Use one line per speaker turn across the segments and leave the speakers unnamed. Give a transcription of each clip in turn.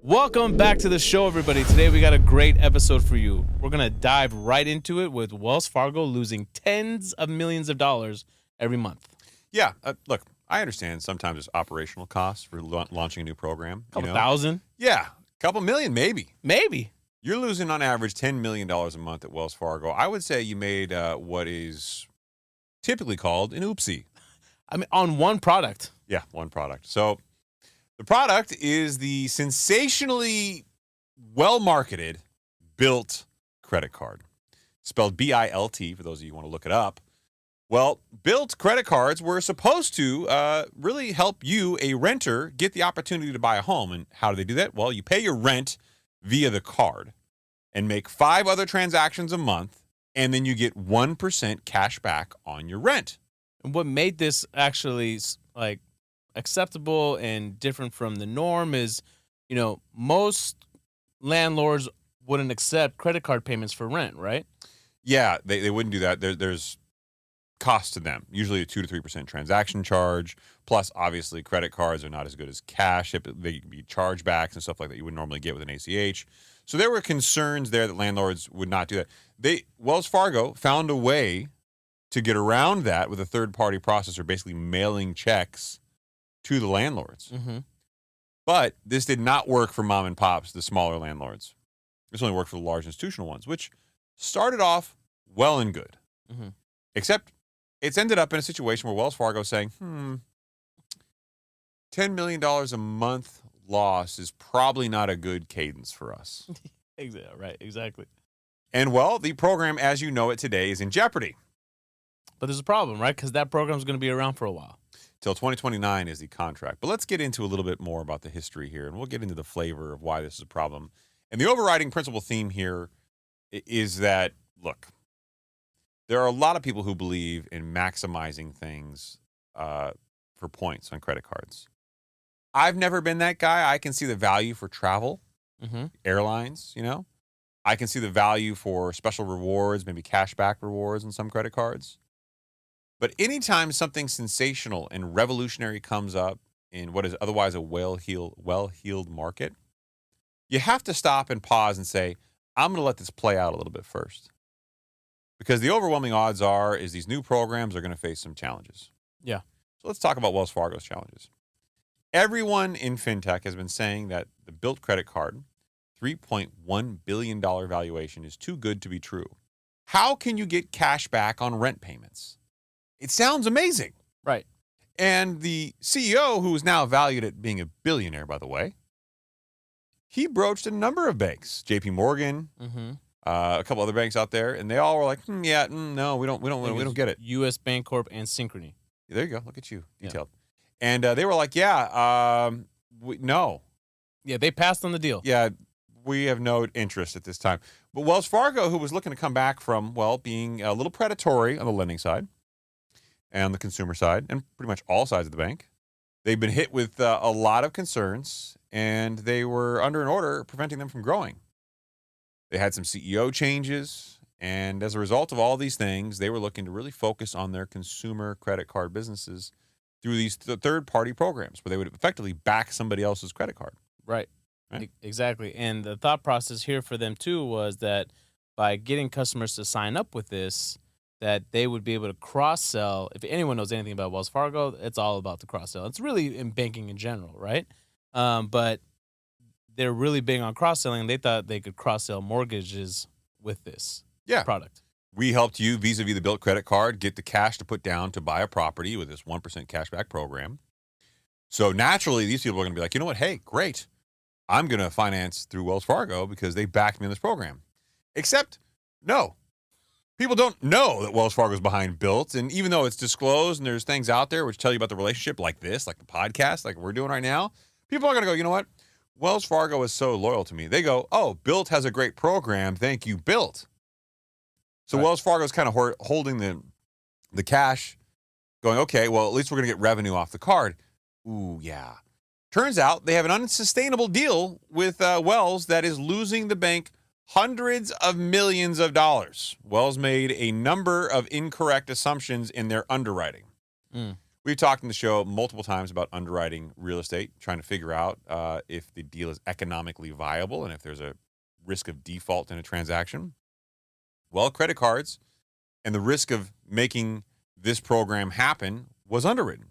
Welcome back to the show, everybody. Today we got a great episode for you. We're going to dive right into it with Wells Fargo losing tens of millions of dollars every month.
Yeah, look, I understand sometimes it's operational costs for launching a new program.
Couple thousand?
Yeah, couple million maybe.
Maybe.
You're losing on average $10 million a month at Wells Fargo. I would say you made what is typically called an oopsie.
I mean, on one product.
Yeah, one product. So the product is the sensationally well-marketed BILT credit card, spelled B-I-L-T for those of you who want to look it up. Well, BILT credit cards were supposed to really help you, a renter, get the opportunity to buy a home. And how do they do that? Well, you pay your rent via the card and make 5 other transactions a month, and then you get 1% cash back on your rent.
And what made this actually like acceptable and different from the norm is, you know, most landlords wouldn't accept credit card payments for rent, right?
Yeah, they wouldn't do that. There's cost to them, usually a 2 to 3% transaction charge. Plus, obviously, credit cards are not as good as cash. They can be chargebacks and stuff like that you would normally get with an ACH. So there were concerns there that landlords would not do that. Wells Fargo found a way to get around that with a third-party processor, basically mailing checks to the landlords.
Mm-hmm.
But this did not work for mom and pops, the smaller landlords. This only worked for the large institutional ones, which started off well and good.
Mm-hmm.
Except it's ended up in a situation where Wells Fargo is saying, $10 million a month loss is probably not a good cadence for us.
Right, exactly.
And, well, the program as you know it today is in jeopardy.
But there's a problem, right? Because that program's going to be around for a while.
Till 2029 is the contract. But let's get into a little bit more about the history here, and we'll get into the flavor of why this is a problem. And the overriding principal theme here is that, look, there are a lot of people who believe in maximizing things for points on credit cards. I've never been that guy. I can see the value for travel, airlines, you know. I can see the value for special rewards, maybe cashback rewards on some credit cards. But anytime something sensational and revolutionary comes up in what is otherwise a well-heeled market, you have to stop and pause and say, I'm going to let this play out a little bit first. Because the overwhelming odds is these new programs are going to face some challenges.
Yeah.
So let's talk about Wells Fargo's challenges. Everyone in fintech has been saying that the BILT credit card, $3.1 billion valuation, is too good to be true. How can you get cash back on rent payments? It sounds amazing.
Right.
And the CEO, who is now valued at being a billionaire, by the way, he broached a number of banks, JP Morgan, a couple other banks out there, and they all were like, no, we don't get it.
U.S. Bancorp and Synchrony.
There you go. Look at you. Detailed. Yeah. And they were like, no.
Yeah, they passed on the deal.
Yeah, we have no interest at this time. But Wells Fargo, who was looking to come back from, well, being a little predatory on the lending side and on the consumer side, and pretty much all sides of the bank, they've been hit with a lot of concerns, and they were under an order preventing them from growing. They had some CEO changes, and as a result of all these things, they were looking to really focus on their consumer credit card businesses through these third-party programs where they would effectively back somebody else's credit card.
Right. Exactly. And the thought process here for them, too, was that by getting customers to sign up with this, that they would be able to cross-sell. If anyone knows anything about Wells Fargo, it's all about the cross-sell. It's really in banking in general, right? But they're really big on cross-selling. They thought they could cross-sell mortgages with this product.
We helped you vis-a-vis the BILT credit card get the cash to put down to buy a property with this 1% cashback program. So naturally, these people are going to be like, you know what? Hey, great. I'm going to finance through Wells Fargo because they backed me in this program. Except, no. People don't know that Wells Fargo is behind BILT. And even though it's disclosed and there's things out there which tell you about the relationship like this, like the podcast, like we're doing right now, people are going to go, you know what? Wells Fargo is so loyal to me. They go, oh, BILT has a great program. Thank you, BILT. So Wells Fargo is kind of holding the cash, going, okay, well, at least we're going to get revenue off the card. Ooh, yeah. Turns out they have an unsustainable deal with Wells that is losing the bank hundreds of millions of dollars. Wells made a number of incorrect assumptions in their underwriting. We've talked in the show multiple times about underwriting real estate, trying to figure out if the deal is economically viable and if there's a risk of default in a transaction. Well, credit cards and the risk of making this program happen was underwritten.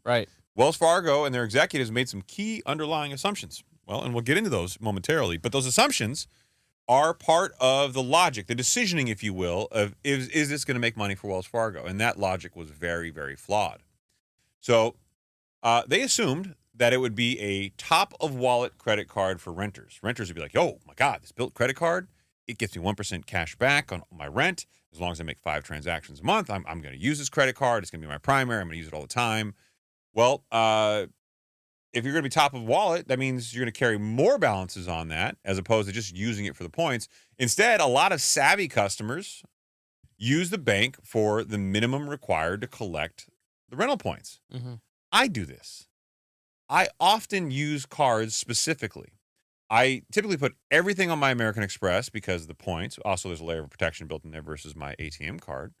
Right.
Wells Fargo and their executives made some key underlying assumptions. Well, and we'll get into those momentarily, but those assumptions are part of the logic, the decisioning, if you will, of is this going to make money for Wells Fargo? And that logic was very, very flawed. So they assumed that it would be a top of wallet credit card for renters. Renters would be like, oh my God, this BILT credit card, it gets me 1% cash back on my rent. As long as I make 5 transactions a month, I'm going to use this credit card. It's going to be my primary. I'm going to use it all the time. Well, if you're going to be top of wallet, that means you're going to carry more balances on that as opposed to just using it for the points. Instead, a lot of savvy customers use the bank for the minimum required to collect the rental points.
Mm-hmm.
I do this. I often use cards specifically. I typically put everything on my American Express because of the points. Also, there's a layer of protection built in there versus my ATM card.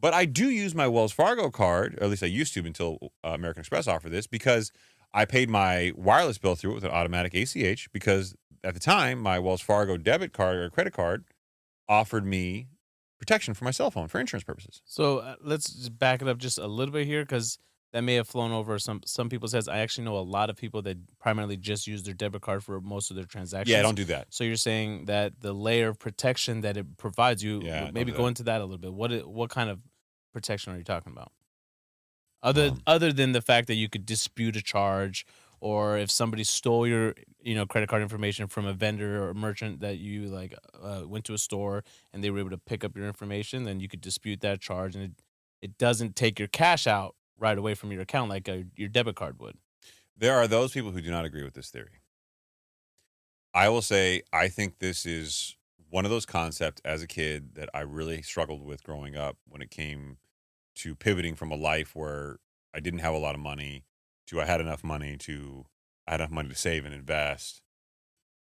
But I do use my Wells Fargo card, or at least I used to until American Express offered this, because I paid my wireless bill through it with an automatic ACH because at the time, my Wells Fargo debit card or credit card offered me protection for my cell phone for insurance purposes.
So let's just back it up just a little bit here because that may have flown over some people's heads. I actually know a lot of people that primarily just use their debit card for most of their transactions.
Yeah, don't do that.
So you're saying that the layer of protection that it provides you,
Yeah,
maybe
don't do
go
that.
into that a little bit. What kind of protection are you talking about?
Um,
Other than the fact that you could dispute a charge, or if somebody stole your credit card information from a vendor or a merchant that you went to a store and they were able to pick up your information, then you could dispute that charge, and it doesn't take your cash out right away from your account like your debit card would.
There are those people who do not agree with this theory. I will say I think this is one of those concepts as a kid that I really struggled with growing up when it came to pivoting from a life where I didn't have a lot of money to I had enough money to I had enough money to save and invest.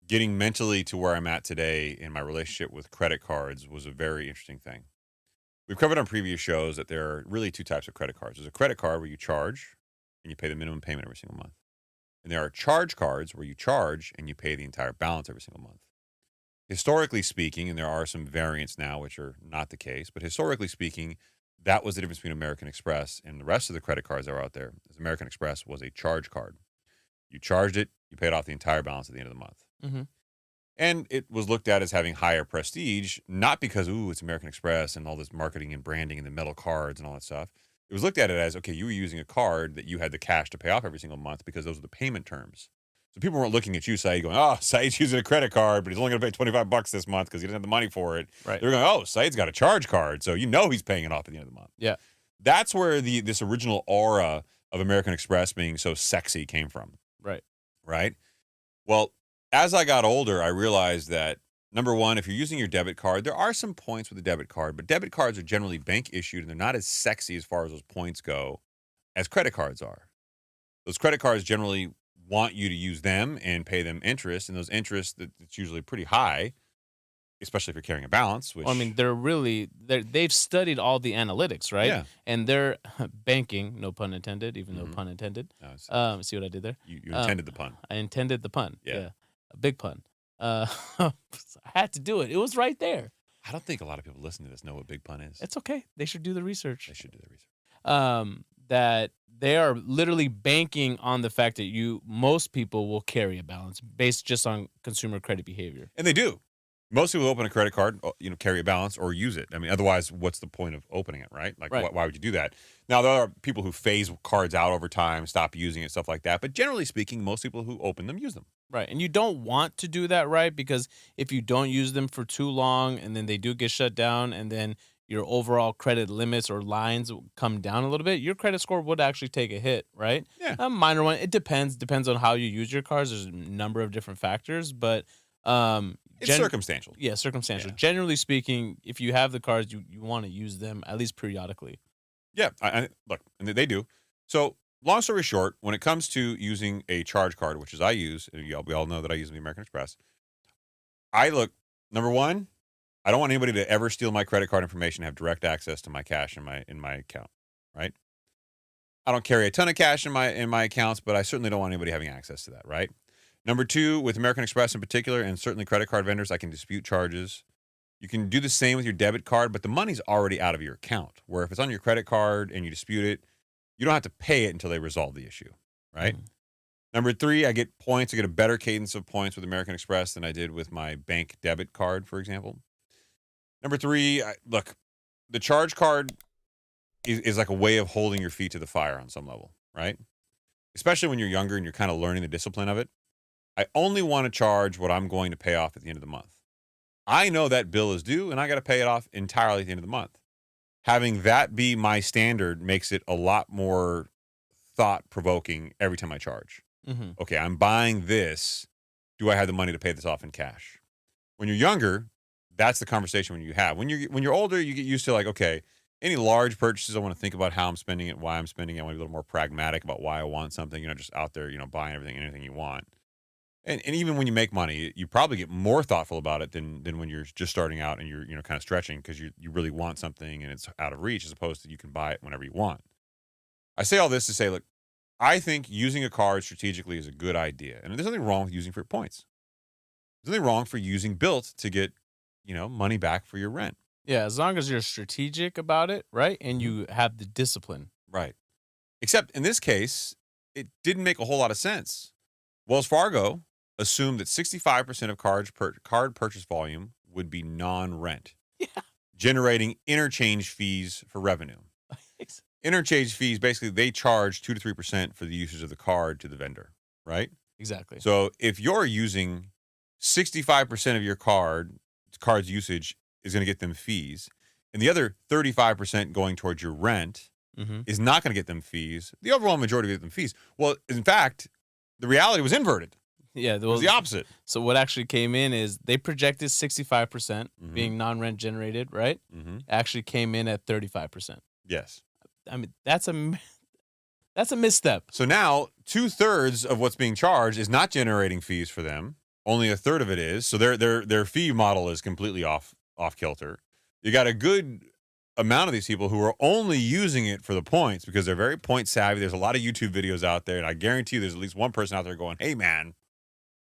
Getting mentally to where I'm at today in my relationship with credit cards was a very interesting thing. We've covered on previous shows that there are really 2 types of credit cards. There's a credit card where you charge and you pay the minimum payment every single month. And there are charge cards where you charge and you pay the entire balance every single month. Historically speaking, and there are some variants now which are not the case, but historically speaking, that was the difference between American Express and the rest of the credit cards that were out there. American Express was a charge card. You charged it, you paid off the entire balance at the end of the month.
Mm-hmm.
And it was looked at as having higher prestige, not because, ooh, it's American Express and all this marketing and branding and the metal cards and all that stuff. It was looked at it as, okay, you were using a card that you had the cash to pay off every single month because those were the payment terms. So people weren't looking at you, Saied, going, oh, Said's using a credit card, but he's only going to pay $25 this month because he doesn't have the money for it.
Right.
They're going, oh, Said's got a charge card, so he's paying it off at the end of the month.
Yeah.
That's where this original aura of American Express being so sexy came from.
Right.
Right? Well, as I got older, I realized that, number one, if you're using your debit card, there are some points with a debit card, but debit cards are generally bank issued and they're not as sexy as far as those points go as credit cards are. Those credit cards generally want you to use them and pay them interest, and those interest that's usually pretty high, especially if you're carrying a balance. Which,
Well, I mean, they've studied all the analytics, right?
Yeah.
And they're banking, no pun intended, even though pun intended.
no, it's-
See what I did there?
you intended the pun.
I intended the pun.
Yeah.
A big pun. I had to do it. It was right there.
I don't think a lot of people listening to this know what big pun is.
It's okay. They should do the research.
They should do their research.
That they are literally banking on the fact that most people will carry a balance based just on consumer credit behavior.
And they do. Most people who open a credit card, carry a balance or use it. I mean, otherwise, what's the point of opening it, right? Like,
Right.
Why would you do that? Now, there are people who phase cards out over time, stop using it, stuff like that. But generally speaking, most people who open them use them.
Right. And you don't want to do that, right? Because if you don't use them for too long and then they do get shut down and then your overall credit limits or lines come down a little bit, your credit score would actually take a hit, right?
Yeah.
A minor one. It depends on how you use your cards. There's a number of different factors, but
It's circumstantial.
Yeah, circumstantial.
Yeah.
Generally speaking, if you have the cards, you want to use them at least periodically.
Yeah, look, and they do. So, long story short, when it comes to using a charge card, which is I use, and we all know that I use the American Express, number one, I don't want anybody to ever steal my credit card information, have direct access to my cash in my account, right? I don't carry a ton of cash in my accounts, but I certainly don't want anybody having access to that, right? Number two, with American Express in particular, and certainly credit card vendors, I can dispute charges. You can do the same with your debit card, but the money's already out of your account. Where if it's on your credit card and you dispute it, you don't have to pay it until they resolve the issue, right?
Mm.
Number three, I get points. I get a better cadence of points with American Express than I did with my bank debit card, for example. Number three, look, the charge card is like a way of holding your feet to the fire on some level, right? Especially when you're younger and you're kind of learning the discipline of it. I only want to charge what I'm going to pay off at the end of the month. I know that bill is due and I got to pay it off entirely at the end of the month. Having that be my standard makes it a lot more thought-provoking every time I charge.
Mm-hmm.
Okay, I'm buying this. Do I have the money to pay this off in cash? When you're younger, that's the conversation when you have. When you're older, you get used to like, okay, any large purchases, I want to think about how I'm spending it, why I'm spending it. I want to be a little more pragmatic about why I want something. You're not just out there, buying everything, anything you want. And even when you make money, you probably get more thoughtful about it than when you're just starting out and you're kind of stretching because you really want something and it's out of reach, as opposed to you can buy it whenever you want. I say all this to say, look, I think using a card strategically is a good idea. And there's nothing wrong with using for points. There's nothing wrong for using BILT to get, money back for your rent.
Yeah, as long as you're strategic about it, right? And you have the discipline.
Right. Except in this case, it didn't make a whole lot of sense. Wells Fargo assumed that 65% of card purchase volume would be non-rent, generating interchange fees for revenue. Interchange fees, basically, they charge 2 to 3% for the usage of the card to the vendor, right?
Exactly.
So if you're using 65% of your card's usage is going to get them fees, and the other 35% going towards your rent is not going to get them fees, the overall majority will get them fees. Well, in fact, the reality was inverted.
Yeah,
it was the opposite.
So what actually came in is they projected 65% being non-rent generated, right? Actually came in at 35%.
Yes.
I mean, that's a misstep.
So now 2/3 of what's being charged is not generating fees for them. Only a third of it is. So their fee model is completely off kilter. You got a good amount of these people who are only using it for the points because they're very point savvy. There's a lot of YouTube videos out there, and I guarantee you there's at least one person out there going, hey, man,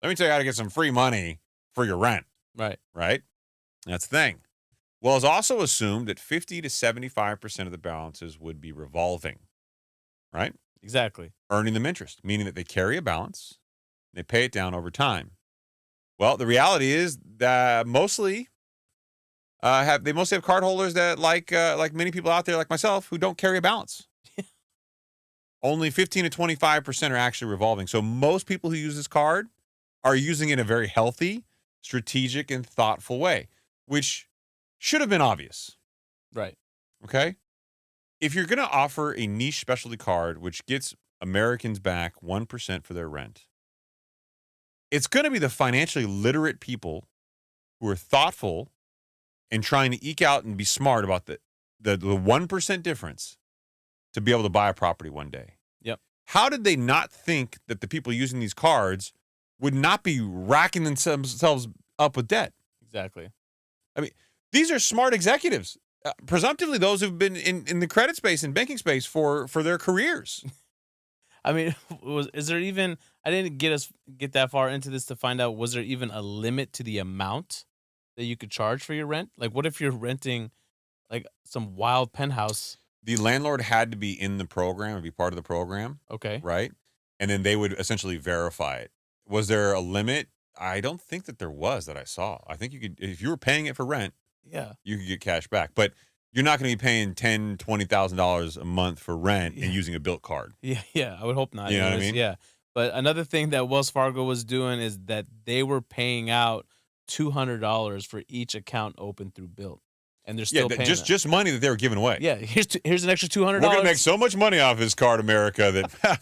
let me tell you how to get some free money for your rent.
Right.
Right? That's the thing. Well, it's also assumed that 50 to 75% of the balances would be revolving. Right?
Exactly.
Earning them interest, meaning that they carry a balance, they pay it down over time. Well, the reality is that they mostly have cardholders that like many people out there like myself who don't carry a balance. Only 15 to 25% are actually revolving. So most people who use this card are using it in a very healthy, strategic, and thoughtful way, which should have been obvious.
Right.
Okay? If you're going to offer a niche specialty card which gets Americans back 1% for their rent, it's going to be the financially literate people who are thoughtful and trying to eke out and be smart about the 1% difference to be able to buy a property one day.
Yep.
How did they not think that the people using these cards would not be racking themselves up with debt?
Exactly.
I mean, these are smart executives, presumptively those who've been in the credit space and banking space for their careers.
I mean, is there even? I didn't get that far into this to find out, was there even a limit to the amount that you could charge for your rent? Like, what if you're renting like some wild penthouse?
The landlord had to be in the program or be part of the program.
Okay.
Right. And then they would essentially verify it. Was there a limit? I don't think that there was that I saw. I think you could, if you were paying it for rent, you could get cash back. But you're not going to be paying $10,000, $20,000 a month for rent and using a BILT card.
Yeah, I would hope not.
You know what I mean?
Yeah. But another thing that Wells Fargo was doing is that they were paying out $200 for each account opened through BILT. And they're still paying
just money that they were giving away.
Yeah, here's an extra $200.
We're going to make so much money off this card, America, that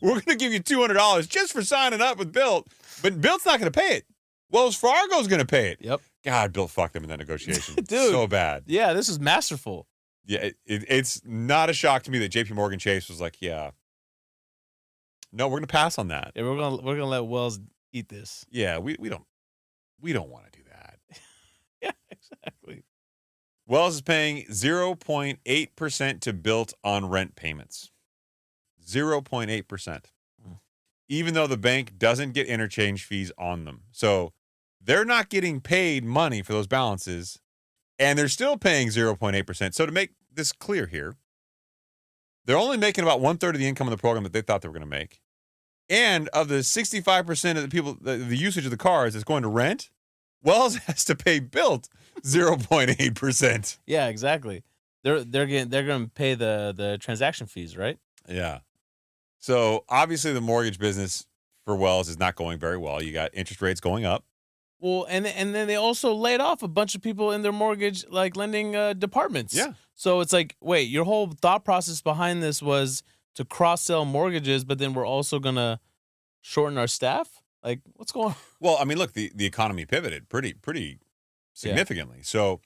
we're going to give you $200 just for signing up with BILT. But BILT's not going to pay it. Wells Fargo's going to pay it.
Yep.
God, BILT fucked them in that negotiation.
Dude.
So bad.
Yeah, this is masterful.
Yeah, it's not a shock to me that JP Morgan Chase was like, yeah, no, we're going to pass on that.
Yeah, we're gonna let Wells eat this.
Yeah, we don't want to do that.
Yeah, exactly.
Wells is paying 0.8% to BILT on rent payments. 0.8%. Even though the bank doesn't get interchange fees on them. So they're not getting paid money for those balances, and they're still paying 0.8%. So to make this clear here, they're only making about 1/3 of the income of the program that they thought they were going to make. And of the 65% of the people, the usage of the cars is going to rent, Wells has to pay BILT 0.8%.
Yeah, exactly. They're going to pay the transaction fees, right?
Yeah. So obviously the mortgage business for Wells is not going very well. You got interest rates going up.
Well, and then they also laid off a bunch of people in their mortgage lending departments.
Yeah.
So it's like, wait, your whole thought process behind this was to cross-sell mortgages, but then we're also gonna shorten our staff? Like, what's going on?
Well, I mean, look, the economy pivoted pretty significantly. Yeah. So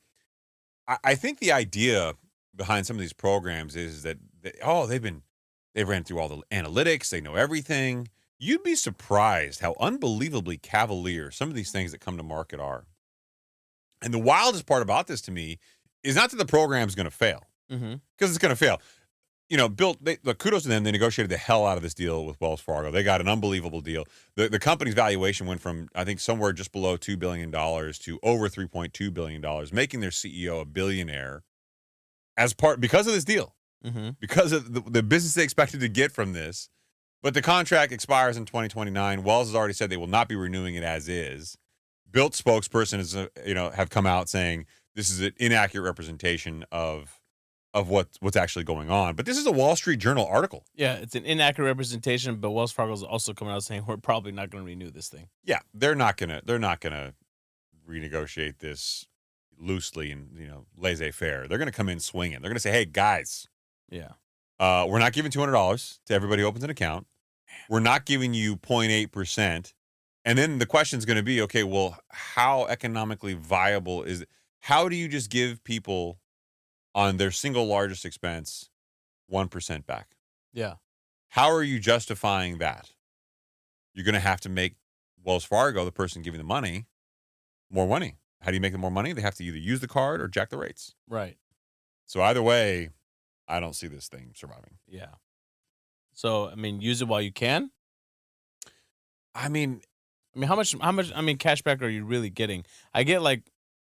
I think the idea behind some of these programs is that they've ran through all the analytics, they know everything. You'd be surprised how unbelievably cavalier some of these things that come to market are. And the wildest part about this to me is not that the program's going to fail, because it's going to fail. You know, look, kudos to them. They negotiated the hell out of this deal with Wells Fargo. They got an unbelievable deal. The company's valuation went from, I think, somewhere just below $2 billion to over $3.2 billion, making their CEO a billionaire because of this deal, because of the business they expected to get from this. But the contract expires in 2029. Wells has already said they will not be renewing it as is. BILT spokesperson have come out saying this is an inaccurate representation of what's actually going on. But this is a Wall Street Journal article.
Yeah, it's an inaccurate representation, but Wells Fargo's also coming out saying we're probably not going to renew this thing.
Yeah, they're not gonna renegotiate this loosely and laissez-faire. They're gonna come in swinging. They're gonna say, hey guys, we're not giving $200 to everybody who opens an account. We're not giving you 0.8%. And then the question is going to be, okay, well, how economically viable is it? How do you just give people on their single largest expense 1% back?
Yeah.
How are you justifying that? You're going to have to make Wells Fargo, the person giving the money, more money. How do you make them more money? They have to either use the card or jack the rates.
Right.
So either way, I don't see this thing surviving.
Yeah. So, I mean, use it while you can.
I mean,
how much cashback are you really getting? I get like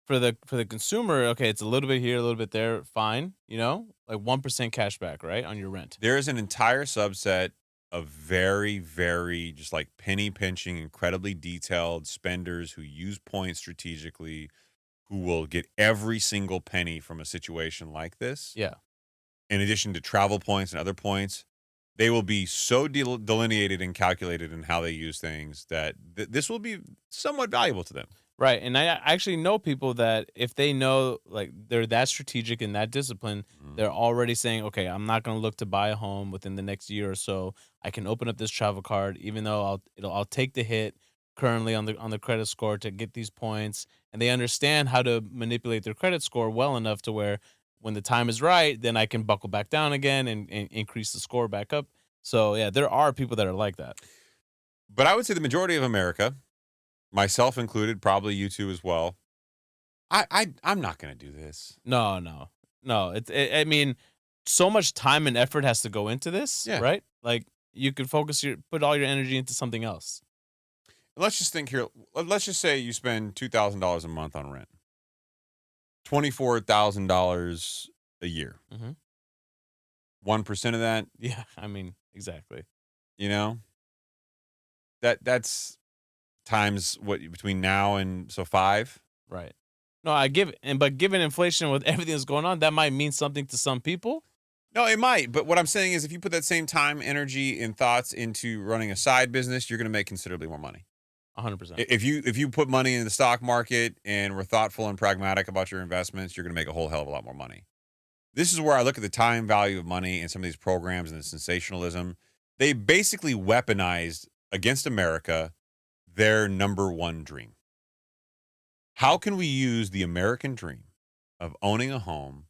for the consumer, okay, it's a little bit here, a little bit there, fine, like 1% cashback, right, on your rent.
There's an entire subset of very, very just like penny pinching, incredibly detailed spenders who use points strategically, who will get every single penny from a situation like this.
Yeah.
In addition to travel points and other points, they will be so delineated and calculated in how they use things that this will be somewhat valuable to them.
Right. And I actually know people that if they know, like, they're that strategic and that disciplined, they're already saying, okay, I'm not going to look to buy a home within the next year or so. I can open up this travel card, even though I'll take the hit currently on the credit score to get these points. And they understand how to manipulate their credit score well enough to where when the time is right, then I can buckle back down again and increase the score back up. So, yeah, there are people that are like that.
But I would say the majority of America, myself included, probably you too as well, I'm not going to do this.
No. I mean, so much time and effort has to go into this, right? Like, you could put all your energy into something else.
Let's just think here. Let's just say you spend $2,000 a month on rent. $24,000 a year. 1% of that.
Yeah, I mean, exactly.
That's times what between now and 5.
Right. No, but given inflation with everything that's going on, that might mean something to some people.
No, it might. But what I'm saying is if you put that same time, energy, and thoughts into running a side business, you're going to make considerably more money.
100%.
If you put money in the stock market and were thoughtful and pragmatic about your investments, you're going to make a whole hell of a lot more money. This is where I look at the time value of money and some of these programs and the sensationalism. They basically weaponized against America their number one dream. How can we use the American dream of owning a home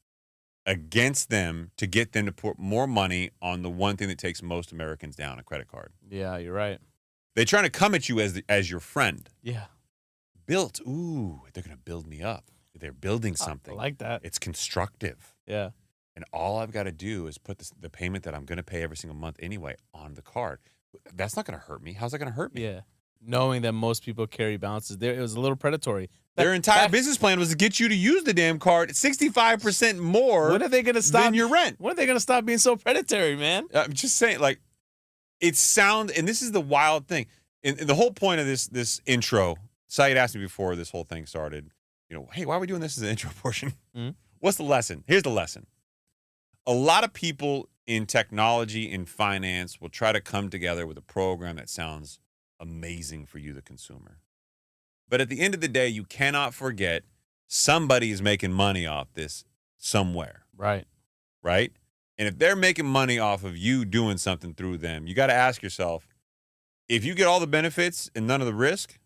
against them to get them to put more money on the one thing that takes most Americans down, a credit card?
Yeah, you're right.
They're trying to come at you as your friend.
Yeah.
BILT. Ooh, they're going to build me up. They're building something.
I like that.
It's constructive.
Yeah.
and all I've got to do is put the payment that I'm going to pay every single month anyway on the card. That's not going to hurt me. How's that going to hurt me?
Yeah. Knowing that most people carry balances, it was a little predatory.
Their entire business plan was to get you to use the damn card 65% more.
When are they going to stop
than your rent?
When are they going to stop being so predatory, man?
I'm just saying, like, and this is the wild thing. And the whole point of this intro, Saied asked me before this whole thing started, hey, why are we doing this as an intro portion?
Mm-hmm.
What's the lesson? Here's the lesson. A lot of people in technology and finance will try to come together with a program that sounds amazing for you, the consumer. But at the end of the day, you cannot forget somebody is making money off this somewhere.
Right.
Right? And if they're making money off of you doing something through them, you got to ask yourself, if you get all the benefits and none of the risk,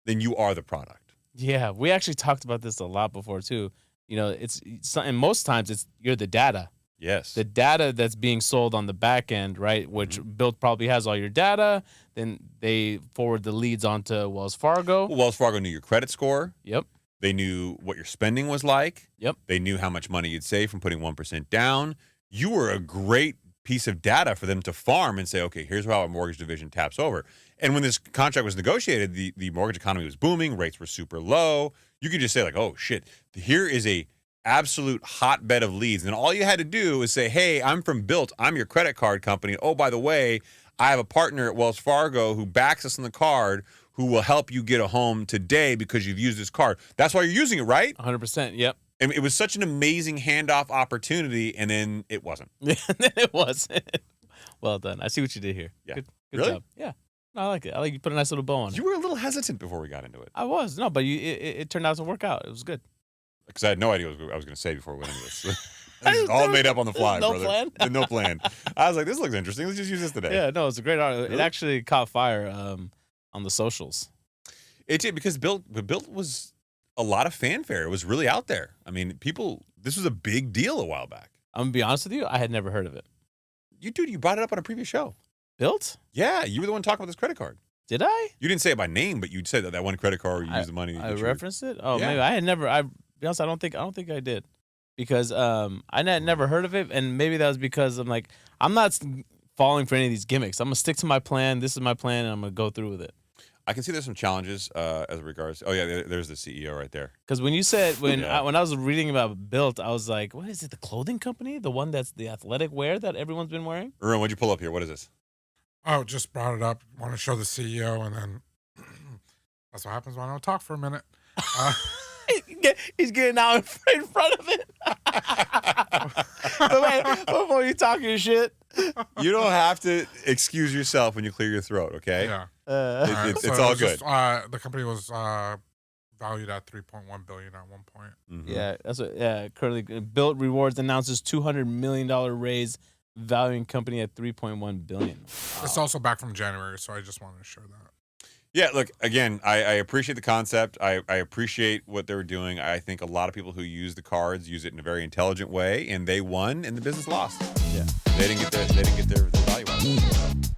then you are the product.
Yeah, we actually talked about this a lot before too. And most times you're the data.
Yes.
The data that's being sold on the back end, right? Which BILT probably has all your data. Then they forward the leads onto Wells Fargo.
Well, Wells Fargo knew your credit score.
Yep.
They knew what your spending was like.
Yep.
They knew how much money you'd save from putting 1% down. You were a great piece of data for them to farm and say, okay, here's how our mortgage division taps over. And when this contract was negotiated, the mortgage economy was booming. Rates were super low. You could just say like, oh, shit, here is a absolute hotbed of leads. And all you had to do is say, hey, I'm from BILT. I'm your credit card company. Oh, by the way, I have a partner at Wells Fargo who backs us on the card who will help you get a home today because you've used this card. That's why you're using it, right?
100%. Yep.
And it was such an amazing handoff opportunity, and then it wasn't.
Yeah, then it wasn't. Well done. I see what you did here.
Yeah.
Good
Really?
job. Yeah. No, I like it. I like you put a nice little bow on it.
You were a little hesitant before we got into it.
I was. No, but it turned out to work out. It was good.
Because I had no idea what I was going to say before we went into this. This is all made up on the fly,
no
brother.
plan?
No plan. I was like, this looks interesting. Let's just use this today.
Yeah, no, it's a great art.
Really?
It actually caught fire on the socials.
It did, because BILT was a lot of fanfare. It was really out there. I mean, this was a big deal a while back.
I'm going to be honest with you. I had never heard of it.
You brought it up on a previous show.
BILT?
Yeah, you were the one talking about this credit card.
Did I?
You didn't say it by name, but you said that one credit card where you used the money.
I referenced it? Oh,
Yeah.
maybe. I had never. Be honest, I don't think I did. Because I had never heard of it, and maybe that was because I'm not falling for any of these gimmicks. I'm going to stick to my plan. This is my plan, and I'm going to go through with it.
I can see there's some challenges as regards. Oh yeah, there's the CEO right there.
Because when you said when
Yeah.
I was reading about BILT, I was like, what is it? The clothing company, the one that's the athletic wear that everyone's been wearing.
Haroon, what'd you pull up here? What is this?
Oh, just brought it up. Want to show the CEO, and then that's what happens when I don't talk for a minute.
He's getting out in front of it. But wait, before you talk your shit.
You don't have to excuse yourself when you clear your throat, okay?
Yeah,
It's all good.
The company was valued at $3.1 billion at one point.
Mhm.
Yeah, that's what. Yeah, currently BILT Rewards announces $200 million raise, valuing company at $3.1 billion.
It's also back from January, so I just wanted to share that.
Yeah, look, again, I appreciate the concept. I appreciate what they were doing. I think a lot of people who use the cards use it in a very intelligent way, and they won, and the business lost.
Yeah.
They didn't get their value out of it. So.